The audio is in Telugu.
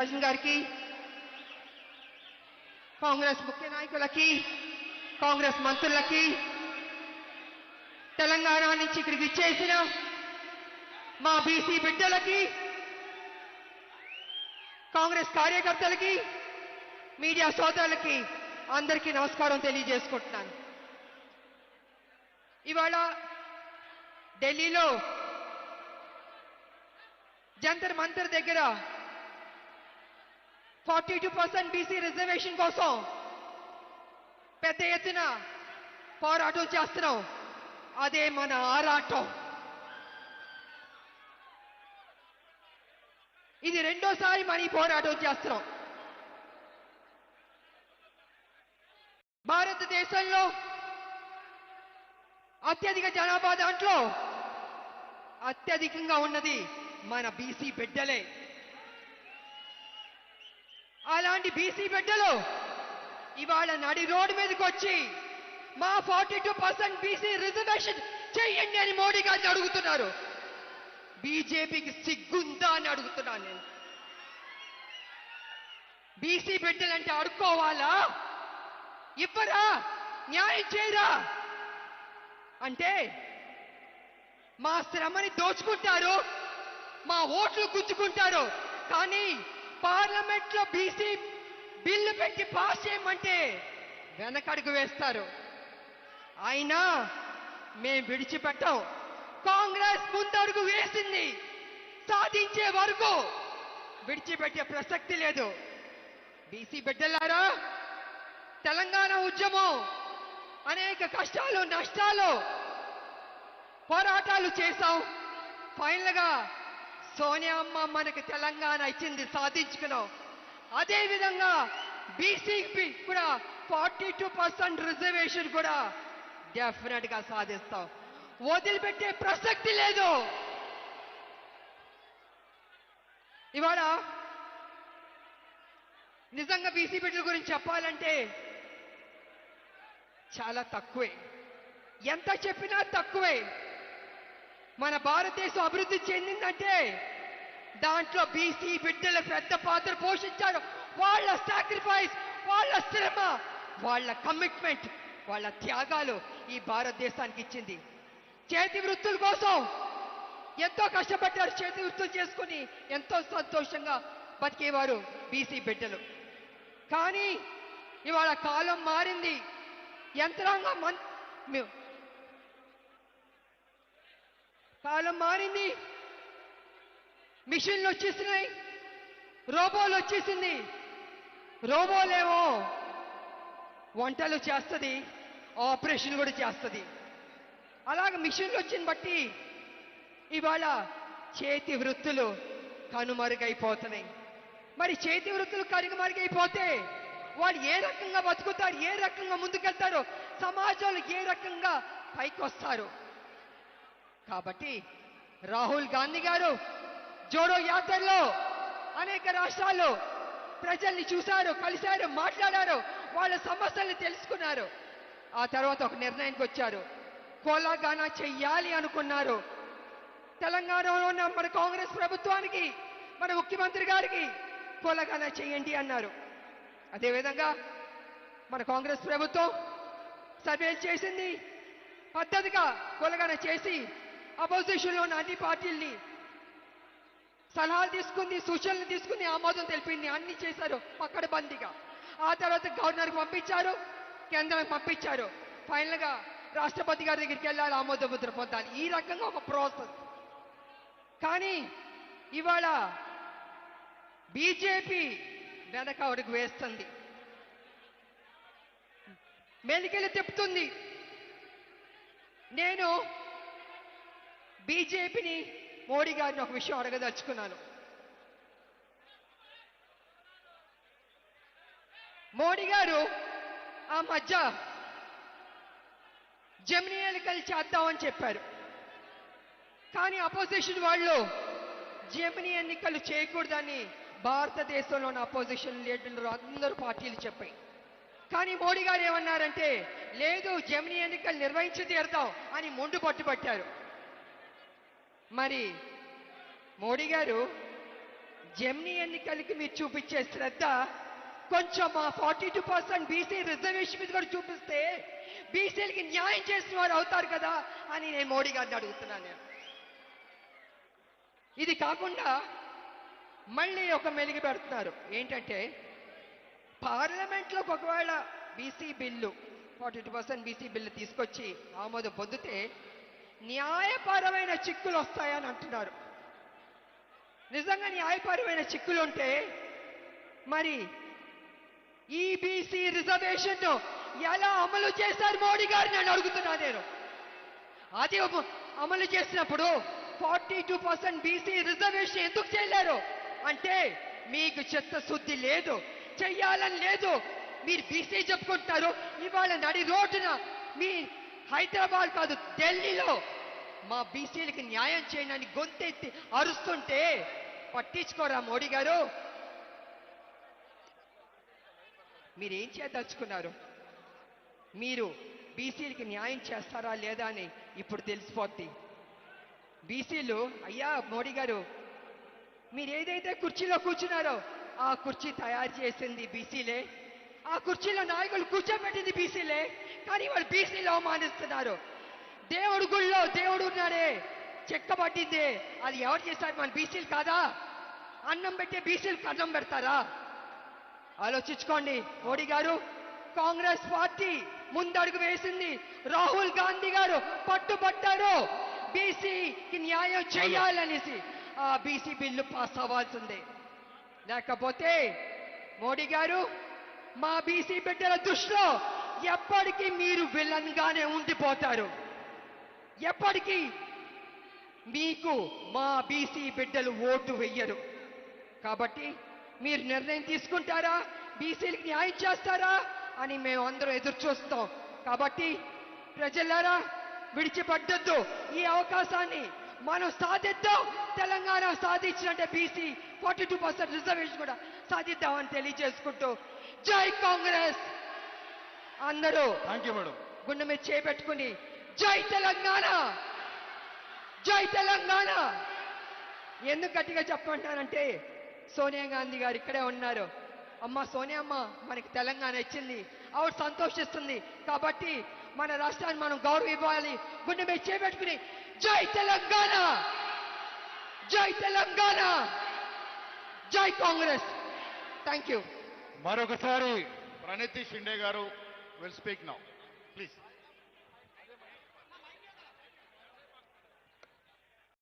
రాజన్ గారికి, కాంగ్రెస్ ముఖ్య నాయకులకి, కాంగ్రెస్ మంత్రులకి, తెలంగాణ నుంచి ఇక్కడికి ఇచ్చేసిన మా బీసీ బిడ్డలకి, కాంగ్రెస్ కార్యకర్తలకి, మీడియా సోదరులకి అందరికీ నమస్కారం తెలియజేసుకుంటున్నాను. ఇవాళ ఢిల్లీలో జంతర్ మంతర్ దగ్గర 42% బీసీ రిజర్వేషన్ కోసం పెద్ద ఎత్తున పోరాటం చేస్తున్నాం. అదే మన ఆరాటం. ఇది రెండోసారి మన ఈ పోరాటం చేస్తున్నాం. భారతదేశంలో అత్యధిక జనాభా దాంట్లో అత్యధికంగా ఉన్నది మన బీసీ బిడ్డలే. అలాంటి బీసీ బిడ్డలు ఇవాళ నడి రోడ్డు మీదకి వచ్చి మా 42% బీసీ రిజర్వేషన్ చెయ్యండి అని మోడీ గారిని అడుగుతున్నారు. బీజేపీకి సిగ్గుందా అని అడుగుతున్నాను నేను. బీసీ బిడ్డలంటే అడుక్కోవాలా? ఇవ్వరా? న్యాయం చేయరా? అంటే మా శ్రమని దోచుకుంటారు, మా ఓట్లు గుంజుకుంటారు. కానీ పార్లమెంట్ లో బీసీ బిల్లు పెట్టి పాస్ చేయమంటే వెనకడుగు వేస్తారు. అయినా మేం విడిచిపెట్టాం. కాంగ్రెస్ ముందడుగు వేసింది, సాధించే వరకు విడిచిపెట్టే ప్రసక్తి లేదు. బీసీ బిడ్డలారా, తెలంగాణ ఉద్యమం అనేక కష్టాలు నష్టాలు పోరాటాలు చేశాం. ఫైనల్ గా సోనియా అమ్మ మనకి తెలంగాణ ఇచ్చింది, సాధించుకున్నాం. అదే విధంగా బీసీకి కూడా 42% రిజర్వేషన్ కూడా డెఫినెట్ గా సాధిస్తాం. వదిలిపెట్టే ప్రసక్తి లేదు. ఇవాళ నిజంగా బీసీ బిడ్డల గురించి చెప్పాలంటే చాలా తక్కువే. ఎంత చెప్పినా తక్కువే. మన భారతదేశం అభివృద్ధి చెందిందంటే దాంట్లో బీసీ బిడ్డలు పెద్ద పాత్ర పోషించారు. వాళ్ళ సాక్రిఫైస్, వాళ్ళ శ్రమ, వాళ్ళ కమిట్మెంట్, వాళ్ళ త్యాగాలు ఈ భారతదేశానికి ఇచ్చింది. చేతి వృత్తుల కోసం ఎంతో కష్టపడ్డారు. చేతి వృత్తులు చేసుకుని ఎంతో సంతోషంగా బతికేవారు బీసీ బిడ్డలు. కానీ ఇవాళ కాలం మారింది. యంత్రాంగం కాలం మారింది. మిషన్లు వచ్చేసినాయి, రోబోలు వచ్చేసింది. రోబోలేమో వంటలు చేస్తుంది, ఆపరేషన్ కూడా చేస్తుంది. అలాగే మిషన్లు వచ్చిన బట్టి ఇవాళ చేతి వృత్తులు కనుమరుగైపోతున్నాయి. మరి చేతి వృత్తులు కనుమరుగైపోతే వాళ్ళు ఏ రకంగా బతుకుతారు, ఏ రకంగా ముందుకెళ్తారు, సమాజంలో ఏ రకంగా పైకి వస్తారు? కాబట్టి రాహుల్ గాంధీ గారు జోడో యాత్రలో అనేక రాష్ట్రాల్లో ప్రజల్ని చూశారు, కలిశారు, మాట్లాడారు, వాళ్ళ సమస్యల్ని తెలుసుకున్నారు. ఆ తర్వాత ఒక నిర్ణయానికి వచ్చారు. కోలాగానా చెయ్యాలి అనుకున్నారు. తెలంగాణలో ఉన్న మన కాంగ్రెస్ ప్రభుత్వానికి, మన ముఖ్యమంత్రి గారికి కోలాగానా చెయ్యండి అన్నారు. అదేవిధంగా మన కాంగ్రెస్ ప్రభుత్వం సర్వేలు చేసింది, పద్ధతిగా కోలాగానా చేసి అపోజిషన్లో ఉన్న అన్ని పార్టీల్ని సలహాలు తీసుకుంది, సూచనలు తీసుకుని ఆమోదం తెలిపింది. అన్ని చేశారు పక్కడబందీగా. ఆ తర్వాత గవర్నర్కి పంపించారు, కేంద్రానికి పంపించారు. ఫైనల్ గా రాష్ట్రపతి గారి దగ్గరికి వెళ్ళాలి, ఆమోద ముద్ర పొందాలి. ఈ రకంగా ఒక ప్రాసెస్. కానీ ఇవాళ బీజేపీ వెనక అడుగు వేస్తుంది, మెలికెళ్ళి తిప్పుతుంది. నేను బీజేపీని, మోడీ గారిని ఒక విషయం అడగదలుచుకున్నాను. మోడీ గారు ఆ మధ్య జమినీ ఎన్నికలు చేద్దామని చెప్పారు. కానీ అపోజిషన్ వాళ్ళు జమినీ ఎన్నికలు చేయకూడదని భారతదేశంలో ఉన్న అపోజిషన్ లీడర్లు అందరూ పార్టీలు చెప్పాయి. కానీ మోడీ గారు ఏమన్నారంటే, లేదు జమినీ ఎన్నికలు నిర్వహించి తీరుతాం అని మొండు పట్టుబట్టారు. మరి మోడీ గారు జెమిని ఎన్నికలకి మీరు చూపించే శ్రద్ధ కొంచెం మా 42% బీసీ రిజర్వేషన్ మీద కూడా చూపిస్తే బీసీలకి న్యాయం చేసిన వారు అవుతారు కదా అని నేను మోడీ గారిని అడుగుతున్నాను. నేను ఇది కాకుండా మళ్ళీ ఒక మెలిగి పెడుతున్నారు. ఏంటంటే పార్లమెంట్లో ఒకవేళ బీసీ బిల్లు 42% బీసీ బిల్లు తీసుకొచ్చి ఆమోదం పొందితే న్యాయపరమైన చిక్కులు వస్తాయని అంటున్నారు. నిజంగా న్యాయపరమైన చిక్కులు ఉంటే మరి ఈ బీసీ రిజర్వేషన్ ఎలా అమలు చేశారు మోడీ గారు నేను అడుగుతున్నా. నేను అది అమలు చేసినప్పుడు 42% బీసీ రిజర్వేషన్ ఎందుకు చేయలేరు అంటే మీకు చిత్తశుద్ధి లేదు, చెయ్యాలని లేదు. మీరు బీసీ చెప్పుకుంటారు, ఇవాళ నడి రోడ్డున మీ హైదరాబాద్ కాదు ఢిల్లీలో మా బీసీలకి న్యాయం చేయండి అని గొంతెత్తి అరుస్తుంటే పట్టించుకోరా మోడీ గారు? మీరేం చేయదలుచుకున్నారు? మీరు బీసీలకి న్యాయం చేస్తారా లేదా అని ఇప్పుడు తెలిసిపోద్ది. బీసీలు అయ్యా మోడీ గారు మీరు ఏదైతే కుర్చీలో కూర్చున్నారో ఆ కుర్చీ తయారు చేసింది బీసీలే, ఆ కుర్చీలో నాయకులు కూర్చోబెట్టింది బీసీలే, కానీ వాళ్ళు బీసీలు అవమానిస్తున్నారు. దేవుడు గుళ్ళో దేవుడు ఉన్నాడే చెక్కబట్టిందే అది ఎవరు చేశారు? మన బీసీలు కాదా? అన్నం పెట్టే బీసీలకు అన్నం పెడతారా? ఆలోచించుకోండి మోడీ గారు. కాంగ్రెస్ పార్టీ ముందడుగు వేసింది, రాహుల్ గాంధీ గారు పట్టుబట్టారు బీసీకి న్యాయం చేయాలనేసి. ఆ బీసీ బిల్లు పాస్ అవ్వాల్సిందే, లేకపోతే మోడీ గారు మా బీసీ బిడ్డల దృష్టిలో ఎప్పటికీ మీరు విలన్ గానే ఉండిపోతారు. ఎప్పటికీ మీకు మా బీసీ బిడ్డలు ఓటు వెయ్యరు. కాబట్టి మీరు నిర్ణయం తీసుకుంటారా, బీసీలకు న్యాయం చేస్తారా అని మేము అందరం ఎదురు చూస్తాం. కాబట్టి ప్రజలారా విడిచిపడ్డొద్దు, ఈ అవకాశాన్ని మనం సాధిద్దాం. తెలంగాణ సాధించినట్టే బీసీ 42% రిజర్వేషన్ కూడా సాధిద్దామని తెలియజేసుకుంటూ జై కాంగ్రెస్. అందరూ గుండె మీద చేపెట్టుకుని జై తెలంగాణ, జై తెలంగాణ. ఎందుకు గట్టిగా చెప్పమంటానంటే సోనియా గాంధీ గారు ఇక్కడే ఉన్నారు. అమ్మ సోనియా అమ్మ మనకి తెలంగాణ ఇచ్చింది, ఆవిడ సంతోషిస్తుంది. కాబట్టి మన రాష్ట్రాన్ని మనం గౌరవం ఇవ్వాలి. గుండె మీద చేపెట్టుకుని జై తెలంగాణ, జై తెలంగాణ, జై కాంగ్రెస్. Thank you. మరొకసారి ప్రణతి షిండే గారు విల్ స్పీక్ నౌ ప్లీజ్.